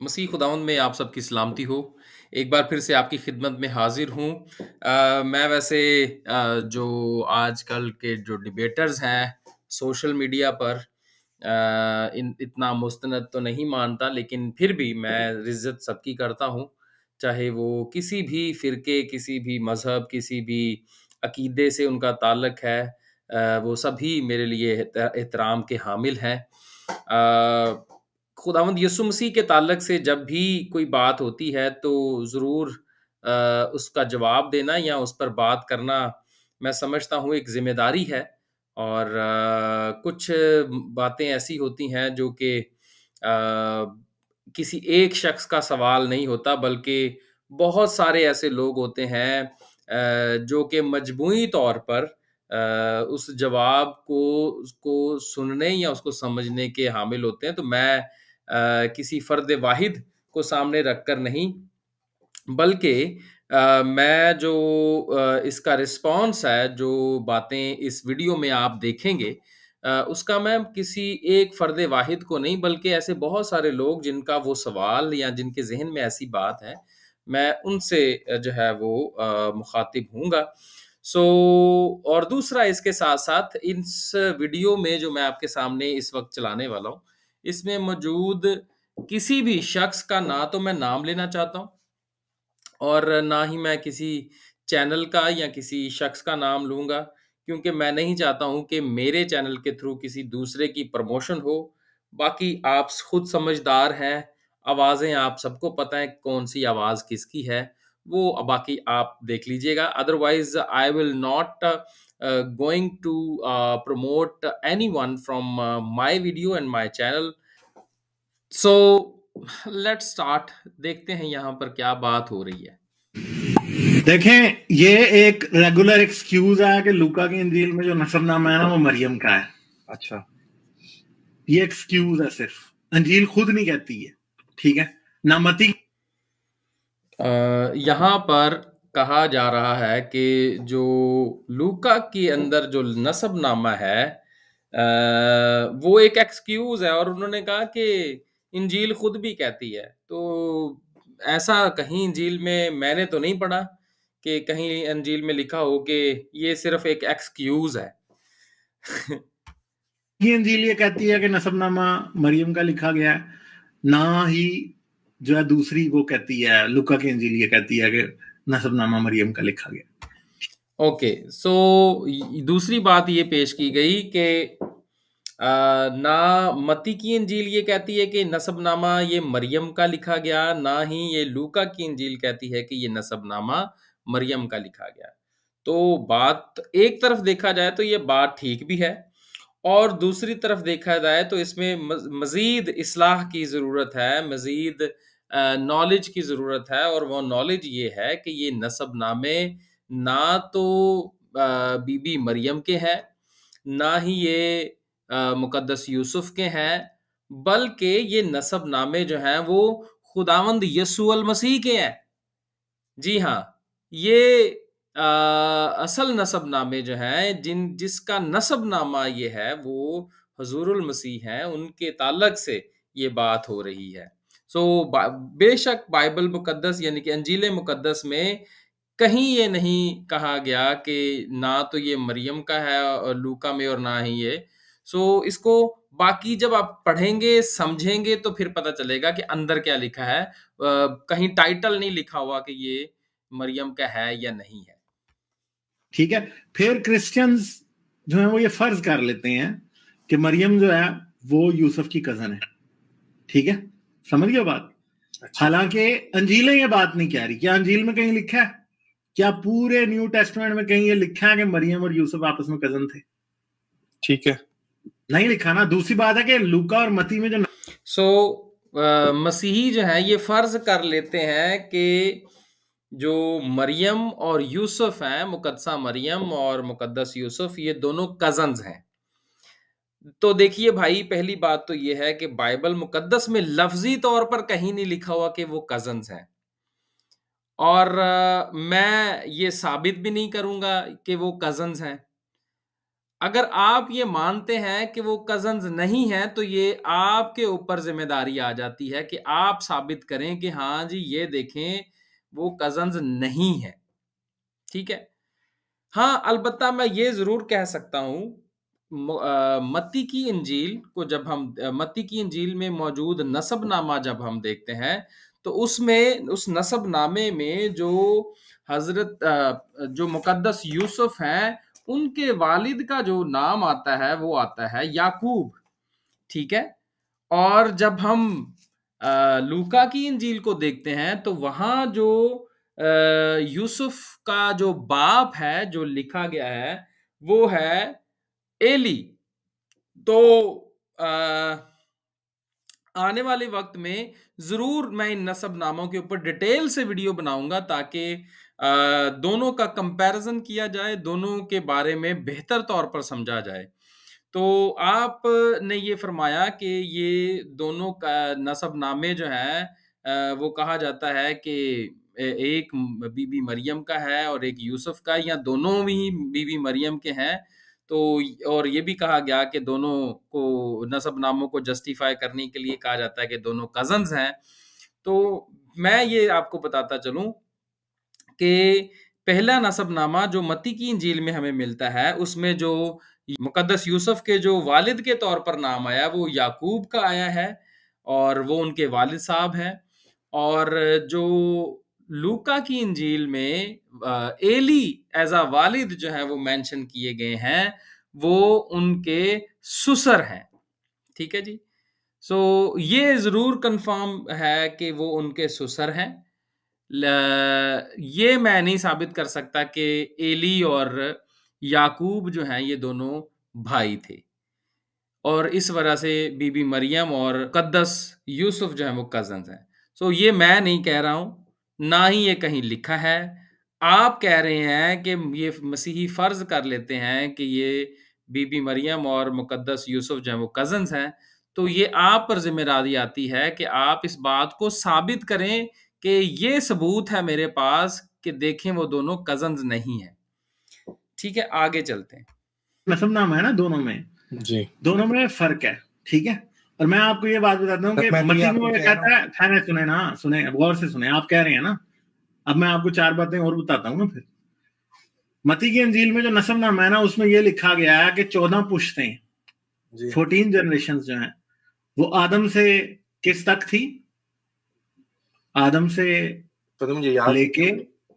मसीह खुदावंद में आप सबकी सलामती हो। एक बार फिर से आपकी खिदमत में हाज़िर हूँ। मैं वैसे जो आजकल के जो डिबेटर्स हैं सोशल मीडिया पर इन इतना मुस्तनद तो नहीं मानता, लेकिन फिर भी मैं इज़्ज़त सबकी करता हूँ। चाहे वो किसी भी फ़िरके, किसी भी मज़हब, किसी भी अक़ीदे से उनका ताल्लुक है, वो सभी मेरे लिए एहतराम के हामिल हैं। खुदावंद यीशु मसीह के ताल्लुक से जब भी कोई बात होती है तो ज़रूर उसका जवाब देना या उस पर बात करना, मैं समझता हूँ एक ज़िम्मेदारी है। और कुछ बातें ऐसी होती हैं जो कि किसी एक शख्स का सवाल नहीं होता, बल्कि बहुत सारे ऐसे लोग होते हैं जो कि मजमूई तौर पर उस जवाब को उसको सुनने या उसको समझने के हामिल होते हैं। तो मैं किसी फ़र्द वाहिद को सामने रखकर नहीं, बल्कि मैं जो इसका रिस्पॉन्स है, जो बातें इस वीडियो में आप देखेंगे, उसका मैं किसी एक फ़र्द वाहिद को नहीं, बल्कि ऐसे बहुत सारे लोग जिनका वो सवाल या जिनके ज़हन में ऐसी बात है, मैं उनसे जो है वो मुख़ातिब होऊँगा। सो और दूसरा इसके साथ-साथ इस वीडियो में जो मैं आपके सामने इस वक़्त चलाने वाला हूँ, इसमें मौजूद किसी भी शख्स का ना तो मैं नाम लेना चाहता हूँ और ना ही मैं किसी चैनल का या किसी शख्स का नाम लूँगा, क्योंकि मैं नहीं चाहता हूँ कि मेरे चैनल के थ्रू किसी दूसरे की प्रमोशन हो। बाकी आप खुद समझदार हैं, आवाज़ें आप सबको पता है कौन-सी आवाज़ किसकी है, वो बाकी आप देख लीजिएगा। Otherwise I will not going to promote anyone from my video and my channel. So let's start. देखते हैं यहाँ पर क्या बात हो रही है। देखें, ये एक रेगुलर एक्सक्यूज है कि लूका की इंजील में जो नसबनामा है ना वो मरियम का है। अच्छा, ये एक्सक्यूज है, सिर्फ अंजील खुद नहीं कहती है, ठीक है ना। मती यहाँ पर कहा जा रहा है कि जो लूका के अंदर जो नसबनामा है, वो एक एक्सक्यूज है और उन्होंने कहा कि इंजील खुद भी कहती है। तो ऐसा कहीं इंजील में मैंने तो नहीं पढ़ा कि कहीं अंजील में लिखा हो कि ये सिर्फ एक एक्सक्यूज है। ये इंजील ये कहती है कि नसबनामा मरियम का लिखा गया है, ना ही जो है दूसरी वो कहती है, लूका की इंजील ये कहती है कि नसबनामा मरियम का लिखा गया। ओके, सो दूसरी बात ये पेश की गई कि ना मत्ती की इंजील ये कहती है कि नसबनामा ये मरियम का लिखा गया, ना ही ये लूका की इंजील कहती है कि ये नसबनामा मरियम का लिखा गया। तो बात एक तरफ देखा जाए तो ये बात ठीक भी है, और दूसरी तरफ देखा जाए तो इसमें मज़ीद इस्लाह की ज़रूरत है, मज़ीद नॉलेज की ज़रूरत है। और वो नॉलेज ये है कि ये नसबनामे ना तो बीबी मरियम के हैं, ना ही ये मुक़द्दस यूसुफ़ के हैं, बल्कि ये नसबनामे जो हैं वो खुदावंद यस्सु अल मसीह के हैं। जी हाँ, ये असल नसबनामे जो हैं, जिसका नसबनामा ये है वो हज़ूरुल मसीह हैं, उनके ताल्लुक से ये बात हो रही है। सो बेशक बाइबल मुक़द्दस यानी कि अंजील मुक़द्दस में कहीं ये नहीं कहा गया कि ना तो ये मरियम का है लूका में, और ना ही ये। सो इसको बाकी जब आप पढ़ेंगे, समझेंगे तो फिर पता चलेगा कि अंदर क्या लिखा है। कहीं टाइटल नहीं लिखा हुआ कि ये मरियम का है या नहीं है। ठीक है, फिर क्रिश्चियंस जो है वो ये फर्ज कर लेते हैं कि मरियम जो है वो यूसुफ की कजन है। ठीक है, समझ गए बात। अच्छा। हालांकि अंजीलें ये बात नहीं कह रही। क्या अंजील में कहीं लिखा है, क्या पूरे न्यू टेस्टमेंट में कहीं ये लिखा है कि मरियम और यूसुफ आपस में कजन थे? ठीक है, नहीं लिखा ना। दूसरी बात है कि लूका और मती में जो मसीही जो है ये फर्ज कर लेते हैं कि जो मरियम और यूसुफ हैं, मुकद्दसा मरियम और मुकद्दस यूसुफ, ये दोनों कजन्स हैं। तो देखिए भाई, पहली बात तो ये है कि बाइबल मुकद्दस में लफ्जी तौर पर कहीं नहीं लिखा हुआ कि वो कजन्स हैं, और मैं ये साबित भी नहीं करूंगा कि वो कजन्स हैं। अगर आप ये मानते हैं कि वो कज़न्स नहीं हैं, तो ये आपके ऊपर ज़िम्मेदारी आ जाती है कि आप साबित करें कि हाँ जी, ये देखें वो कज़न्स नहीं हैं, ठीक है? हाँ, अलबत्ता मैं ये ज़रूर कह सकता हूँ मत्ती की इंजील को जब हम मत्ती की इंजील में मौजूद नसबनामा जब हम देखते हैं, तो उसमें उस नसबनामे में जो जो मुक़द्दस यूसुफ हैं, उनके वालिद का जो नाम आता है, वो आता है याकूब, ठीक है? और जब हम लूका की इंजील को देखते हैं, तो वहाँ जो यूसुफ का जो बाप है, जो लिखा गया है, वो है एली। तो आने वाले वक्त में ज़रूर मैं इन नसबनामों के ऊपर डिटेल से वीडियो बनाऊँगा ताकि दोनों का कंपैरिज़न किया जाए, दोनों के बारे में बेहतर तौर पर समझा जाए। तो आपने ये फरमाया कि ये दोनों का नसबनामे जो हैं वो कहा जाता है कि एक बीबी मरियम का है और एक यूसुफ का, या दोनों ही बीबी मरियम के हैं। तो और ये भी कहा गया कि दोनों को नसबनामों को जस्टिफाई करने के लिए कहा जाता है कि दोनों कज़न्स हैं। तो मैं ये आपको बताता चलूँ कि पहला नसबनामा जो मत्ती की इंजील में हमें मिलता है, उसमें जो मुक़द्दस यूसुफ के जो वालिद के तौर पर नाम आया, वो याकूब का आया है और वो उनके वालिद साहब हैं। और जो लूका की इंजील में एली एज़ अ वालिद जो है वो मेंशन किए गए हैं, वो उनके सुसर हैं। ठीक है जी? सो ये ज़रूर कन्फर्म है कि वो उनके सुसर हैं। ये मैं नहीं साबित कर सकता कि एली और याकूब जो हैं ये दोनों भाई थे और इस वजह से बीबी मरियम और मुक़द्दस यूसुफ जो हैं वो कज़न्स हैं। सो ये मैं नहीं कह रहा हूँ, ना ही ये कहीं लिखा है। आप कह रहे हैं कि ये मसीही फ़र्ज़ कर लेते हैं कि ये बीबी मरियम और मुक़द्दस यूसुफ जो हैं वो कज़न्स हैं, तो ये आप पर ज़िम्मेदारी आती है कि आप इस बात को साबित करें कि ये सबूत है मेरे पास कि देखें वो दोनों कज़न्स नहीं हैं। ठीक है, आगे चलते हैं। नसबनामा है ना दोनों में, जी दोनों में फर्क है, ठीक है। और मैं आपको ये बात बताता हूँ कि मत्ती में वो कहता है, खाने सुने ना, सुने गौर से सुने, आप कह रहे हैं ना। अब मैं आपको 4 बातें और बताता हूँ ना फिर। मत्ती की इंजील में जो नसबनामा है ना, उसमें ये लिखा गया है कि 14 पुश्तें, 14 जनरेशन जो हैं, वो आदम से किस तक थी? आदम से तो मुझे याद लेके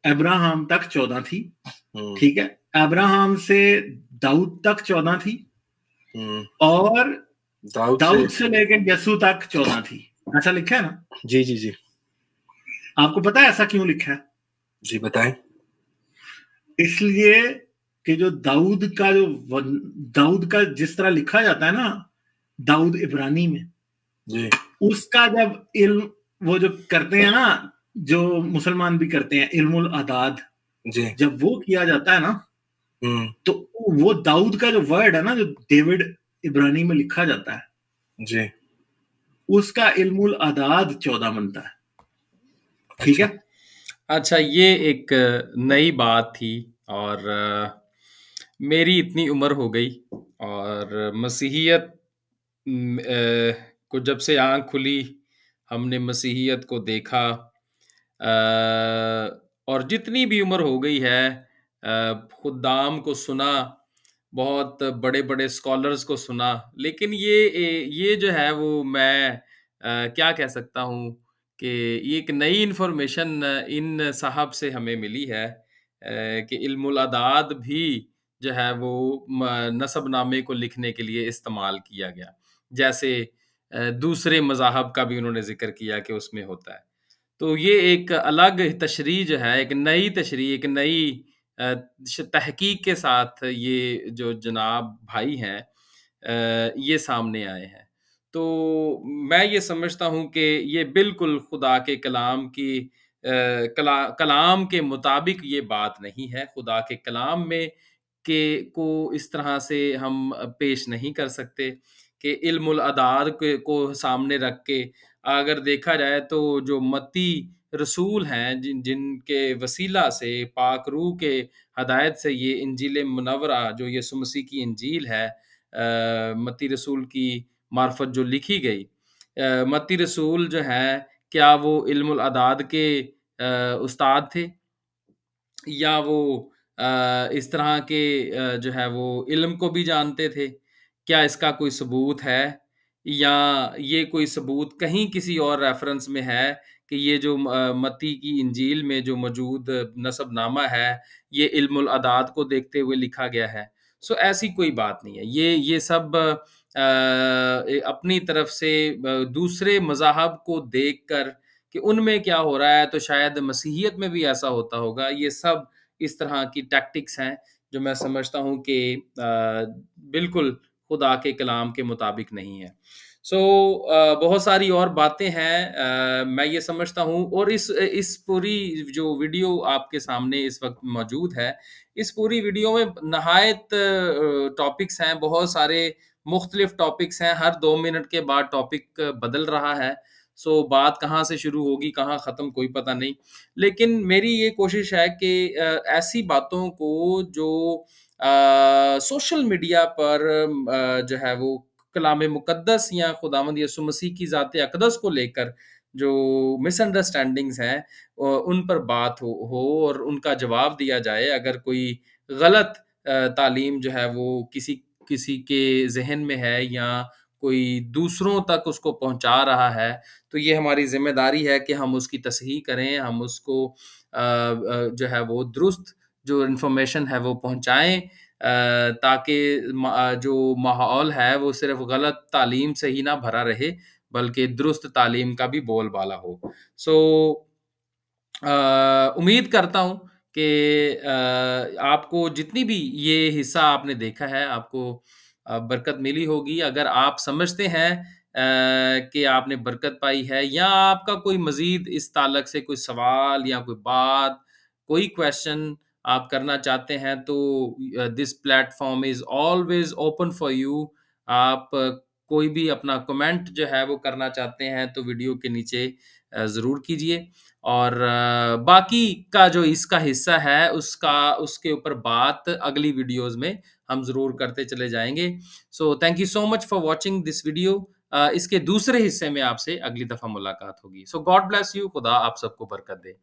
अब्राहम तक 14 थी, ठीक है। अब्राहम से दाऊद तक 14 थी और दाऊद से लेके यसू तक 14 थी। ऐसा लिखा है ना? जी जी जी। आपको पता है ऐसा क्यों लिखा है? जी बताएं। इसलिए कि जो दाऊद का जिस तरह लिखा जाता है ना, दाऊद इब्रानी में जी, उसका जब इल्म वो जो करते हैं ना, जो मुसलमान भी करते हैं, इल्मुल अदाद, जी, जब वो किया जाता है ना, तो वो दाऊद का जो वर्ड है ना, जो डेविड इब्रानी में लिखा जाता है, जी, उसका इल्मुल अदाद 14 बनता है। ठीक है। अच्छा, ये एक नई बात थी और मेरी इतनी उम्र हो गई और मसीहियत को जब से आँख खुली, हमने मसीहियत को देखा और जितनी भी उम्र हो गई है खुद्दाम को सुना, बहुत बड़े-बड़े स्कॉलर्स को सुना, लेकिन ये जो है वो मैं क्या कह सकता हूँ कि ये एक नई इन्फॉर्मेशन इन साहब से हमें मिली है कि इल्मुल अदाद भी जो है वो नसबनामे को लिखने के लिए इस्तेमाल किया गया। जैसे दूसरे मज़ाहब का भी उन्होंने ज़िक्र किया कि उसमें होता है। तो ये एक अलग तशरीह जो है, एक नई तशरीह, एक नई तहकीक के साथ ये जो जनाब भाई हैं ये सामने आए हैं। तो मैं ये समझता हूँ कि ये बिल्कुल खुदा के कलाम की कलाम के मुताबिक ये बात नहीं है। खुदा के कलाम में को इस तरह से हम पेश नहीं कर सकते कि इल्मुल अदाद को सामने रख के अगर देखा जाए तो जो मत्ती रसूल हैं जिनके वसीला से पाक रूह के हदायत से ये इंजील मुनव्वरा जो यीशु मसीह की इंजील है, मत्ती रसूल की मार्फत जो लिखी गई, मत्ती रसूल जो है क्या वो इल्मुल अदाद के उस्ताद थे, या वो इस तरह के जो है वो इल्म को भी जानते थे? क्या इसका कोई सबूत है? या ये कोई सबूत कहीं किसी और रेफ़रेंस में है कि ये जो मत्ती की इंजील में जो मौजूद नसबनामा है, ये इल्मुल अदाद को देखते हुए लिखा गया है? सो ऐसी कोई बात नहीं है। ये सब अपनी तरफ से दूसरे मज़ाहब को देखकर कि उनमें क्या हो रहा है, तो शायद मसीहियत में भी ऐसा होता होगा। ये सब इस तरह की टैक्टिक्स हैं, जो मैं समझता हूँ कि बिल्कुल खुदा के कलाम के मुताबिक नहीं है। सो बहुत सारी और बातें हैं, मैं ये समझता हूँ, और इस पूरी जो वीडियो आपके सामने इस वक़्त मौजूद है, इस पूरी वीडियो में नहायत टॉपिक्स हैं, बहुत सारे मुख्तलिफ टॉपिक्स हैं, हर 2 मिनट के बाद टॉपिक बदल रहा है। सो बात कहाँ से शुरू होगी, कहाँ ख़त्म, कोई पता नहीं। लेकिन मेरी ये कोशिश है कि ऐसी बातों को जो सोशल मीडिया पर जो है वो कलाम मुक़द्दस या खुदावंद यीशु मसीह की ज़ात अक़दस को लेकर जो मिसअंडरस्टैंडिंग्स हैं, उन पर बात हो और उनका जवाब दिया जाए। अगर कोई गलत तालीम जो है वो किसी के ज़हन में है या कोई दूसरों तक उसको पहुँचा रहा है, तो ये हमारी ज़िम्मेदारी है कि हम उसकी तसहीह करें, हम उसको जो है वो दुरुस्त जो इन्फॉर्मेशन है वो पहुँचाएँ, ताकि जो माहौल है वो सिर्फ़ गलत तालीम से ही ना भरा रहे, बल्कि दुरुस्त तालीम का भी बोलबाला हो। सो उम्मीद करता हूँ कि आपको जितनी भी ये हिस्सा आपने देखा है, आपको बरकत मिली होगी। अगर आप समझते हैं कि आपने बरकत पाई है, या आपका कोई मज़ीद इस ताल्लुक से कोई सवाल या कोई बात, कोई क्वेश्चन आप करना चाहते हैं, तो this platform is always open for you. आप कोई भी अपना कमेंट जो है वो करना चाहते हैं, तो वीडियो के नीचे ज़रूर कीजिए। और बाकी का जो इसका हिस्सा है उसके ऊपर बात अगली वीडियोज़ में हम ज़रूर करते चले जाएँगे। So thank you so much for watching this video. इसके दूसरे हिस्से में आपसे अगली दफ़ा मुलाकात होगी। सो गॉड ब्लेस यू। खुदा आप सबको बरकत दे।